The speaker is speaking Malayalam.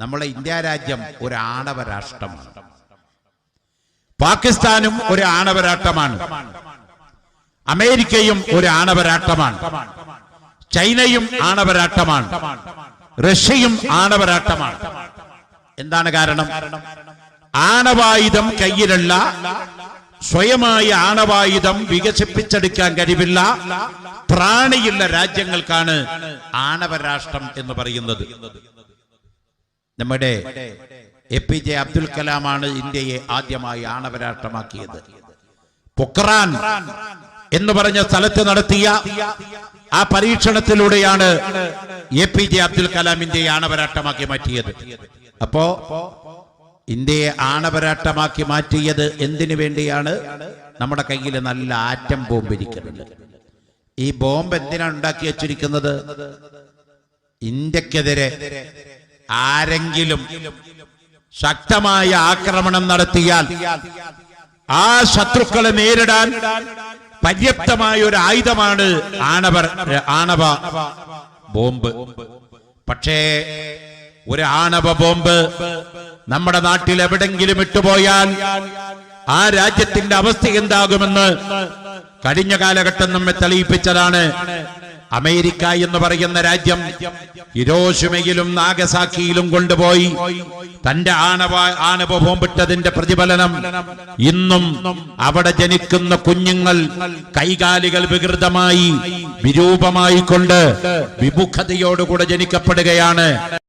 നമ്മളെ ഇന്ത്യ രാജ്യം ഒരു ആണവ രാഷ്ട്രമാണ്. പാകിസ്ഥാനും ഒരു ആണവ രാഷ്ട്രമാണ്. അമേരിക്കയും ഒരു ആണവ രാഷ്ട്രമാണ്. ചൈനയും ആണവ രാഷ്ട്രമാണ്. റഷ്യയും ആണവ രാഷ്ട്രമാണ്. എന്താണ് കാരണം? ആണവായുധം കയ്യിലുള്ള, സ്വയമായ ആണവായുധം വികസിപ്പിച്ചെടുക്കാൻ കഴിവില്ല, പ്രാണിയുള്ള രാജ്യങ്ങൾക്കാണ് ആണവ രാഷ്ട്രം എന്ന് പറയുന്നത്. നമ്മുടെ APJ അബ്ദുൽ കലാമാണ് ഇന്ത്യയെ ആദ്യമായി ആണവ രാഷ്ട്രമാക്കിയത്. പൊക്രാൻ എന്ന് പറഞ്ഞ സ്ഥലത്ത് നടത്തിയ ആ പരീക്ഷണത്തിലൂടെയാണ് APJ അബ്ദുൽ കലാം ഇന്ത്യയെ ആണവ രാഷ്ട്രമാക്കി മാറ്റിയത്. അപ്പോ ഇന്ത്യയെ ആണവ രാഷ്ട്രമാക്കി മാറ്റിയത് എന്തിനു വേണ്ടിയാണ്? നമ്മുടെ കയ്യിൽ നല്ല ആറ്റം ബോംബ് ഇരിക്കുന്നുണ്ട്. ഈ ബോംബ് എന്തിനാണ് ഉണ്ടാക്കി വച്ചിരിക്കുന്നത്? ഇന്ത്യക്കെതിരെ ആരെങ്കിലും ശക്തമായ ആക്രമണം നടത്തിയാൽ ആ ശത്രുക്കളെ നേരിടാൻ പര്യാപ്തമായ ഒരു ആയുധമാണ് ആണവ ബോംബ്. പക്ഷേ ഒരു ആണവ ബോംബ് നമ്മുടെ നാട്ടിൽ എവിടെങ്കിലും ഇട്ടുപോയാൽ ആ രാജ്യത്തിന്റെ അവസ്ഥ എന്താകുമെന്ന് കഴിഞ്ഞ കാലഘട്ടം നമ്മെ തെളിയിപ്പിച്ചതാണ്. അമേരിക്ക എന്ന് പറയുന്ന രാജ്യം ഹിരോഷിമയിലും നാഗസാക്കിയിലും കൊണ്ടുപോയി തന്റെ ആണവ ബോംബിട്ടതിന്റെ പ്രതിഫലനം ഇന്നും അവിടെ ജനിക്കുന്ന കുഞ്ഞുങ്ങൾ കൈകാലുകൾ വികൃതമായി വിരൂപമായി കൊണ്ട് വിമുഖതയോടുകൂടെ ജനിക്കപ്പെടുകയാണ്.